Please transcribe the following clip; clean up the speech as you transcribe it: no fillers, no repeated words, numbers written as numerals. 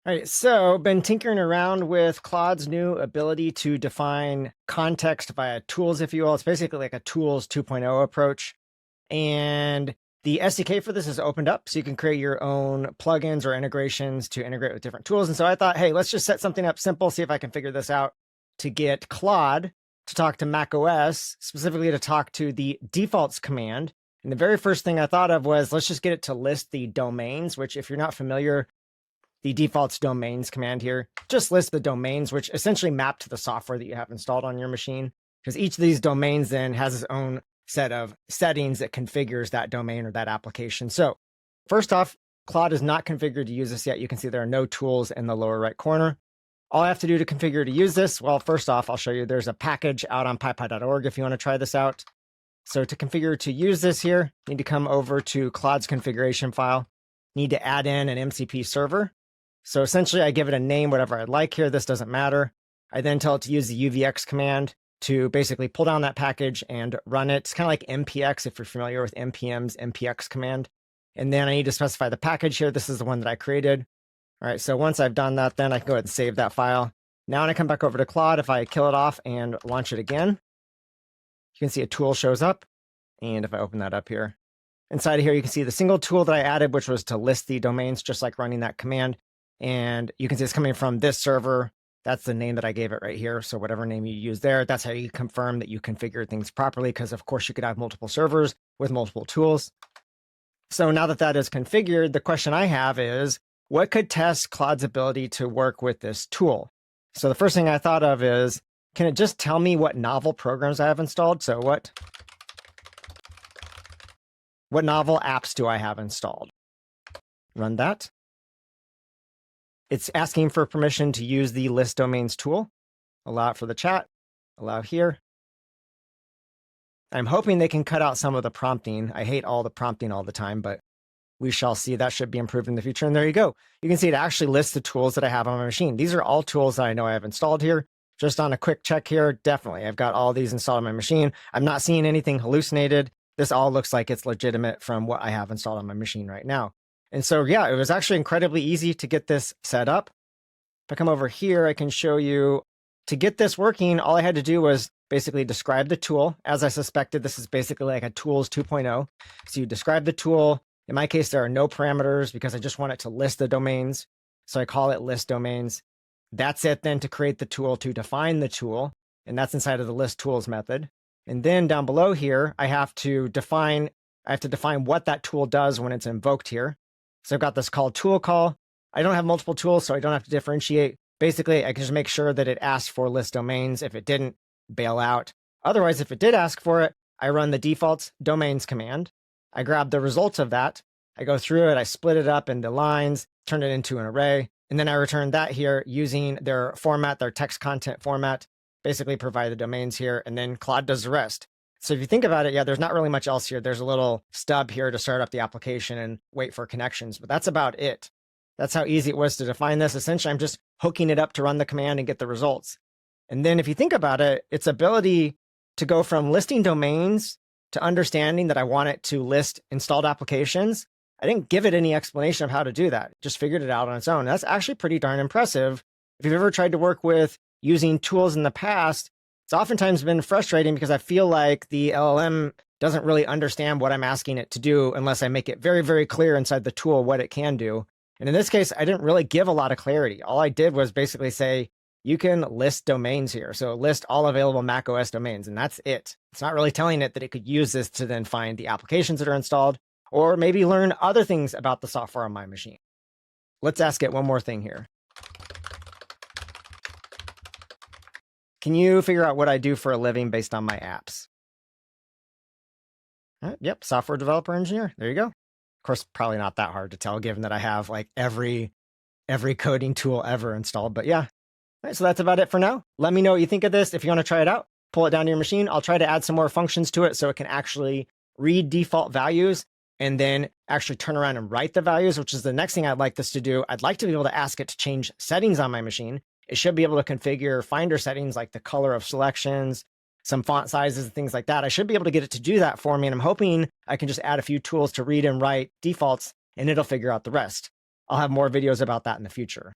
All right, so been tinkering around with Claude's new ability to define context via tools, if you will. It's basically like a tools 2.0 approach. And the SDK for this is opened up, so you can create your own plugins or integrations to integrate with different tools. And so I thought, hey, let's just set something up simple, see if I can figure this out to get Claude to talk to macOS, specifically to talk to the defaults command. And the very first thing I thought of was, let's just get it to list the domains, which if you're not familiar, the defaults domains command here just lists the domains, which essentially map to the software that you have installed on your machine, because each of these domains then has its own set of settings that configures that domain or that application. So first off, Claude is not configured to use this yet. You can see there are no tools in the lower right corner. All I have to do to configure to use this, well, first off, I'll show you there's a package out on pypy.org if you want to try this out. So to configure to use this here, you need to come over to Claude's configuration file. You need to add in an MCP server. So essentially, I give it a name, whatever I'd like here. This doesn't matter. I then tell it to use the UVX command to basically pull down that package and run it. It's kind of like npx, if you're familiar with npm's npx command. And then I need to specify the package here. This is the one that I created. All right, so once I've done that, then I can go ahead and save that file. Now when I come back over to Claude, if I kill it off and launch it again, you can see a tool shows up. And if I open that up here, inside of here, you can see the single tool that I added, which was to list the domains, just like running that command. And you can see it's coming from this server. That's the name that I gave it right here. So whatever name you use there, that's how you confirm that you configured things properly, because of course you could have multiple servers with multiple tools. So now that that is configured, the question I have is, what could test Claude's ability to work with this tool? So the first thing I thought of is, can it just tell me what novel programs I have installed? So what novel apps do I have installed? Run that. It's asking for permission to use the list domains tool. Allow it for the chat. Allow here. I'm hoping they can cut out some of the prompting. I hate all the prompting all the time, but we shall see. That should be improved in the future. And there you go. You can see it actually lists the tools that I have on my machine. These are all tools that I know I have installed here. Just on a quick check here, definitely. I've got all these installed on my machine. I'm not seeing anything hallucinated. This all looks like it's legitimate from what I have installed on my machine right now. And so, yeah, it was actually incredibly easy to get this set up. If I come over here, I can show you to get this working. All I had to do was basically describe the tool. As I suspected, this is basically like a tools 2.0. So you describe the tool. In my case, there are no parameters because I just want it to list the domains. So I call it list domains. That's it then to create the tool, to define the tool. And that's inside of the list tools method. And then down below here, I have to define what that tool does when it's invoked here. So I've got this call tool call. I don't have multiple tools, so I don't have to differentiate. Basically, I can just make sure that it asks for list domains. If it didn't, bail out. Otherwise, if it did ask for it, I run the defaults domains command. I grab the results of that. I go through it. I split it up into lines, turn it into an array. And then I return that here using their format, their text content format, basically provide the domains here. And then Claude does the rest. So if you think about it, yeah, there's not really much else here. There's a little stub here to start up the application and wait for connections, but that's about it. That's how easy it was to define this. Essentially, I'm just hooking it up to run the command and get the results. And then if you think about it, its ability to go from listing domains to understanding that I want it to list installed applications, I didn't give it any explanation of how to do that. It just figured it out on its own. That's actually pretty darn impressive. If you've ever tried to work with using tools in the past, it's oftentimes been frustrating because I feel like the LLM doesn't really understand what I'm asking it to do unless I make it very, very clear inside the tool what it can do. And in this case, I didn't really give a lot of clarity. All I did was basically say, you can list domains here. So list all available macOS domains, and that's it. It's not really telling it that it could use this to then find the applications that are installed, or maybe learn other things about the software on my machine. Let's ask it one more thing here. Can you figure out what I do for a living based on my apps? Yep, software developer engineer. There you go. Of course, probably not that hard to tell given that I have like every coding tool ever installed, but yeah. All right, so that's about it for now. Let me know what you think of this. If you want to try it out, pull it down to your machine. I'll try to add some more functions to it so it can actually read default values and then actually turn around and write the values, which is the next thing I'd like this to do. I'd like to be able to ask it to change settings on my machine. It should be able to configure Finder settings like the color of selections, some font sizes, and things like that. I should be able to get it to do that for me. And I'm hoping I can just add a few tools to read and write defaults, and it'll figure out the rest. I'll have more videos about that in the future.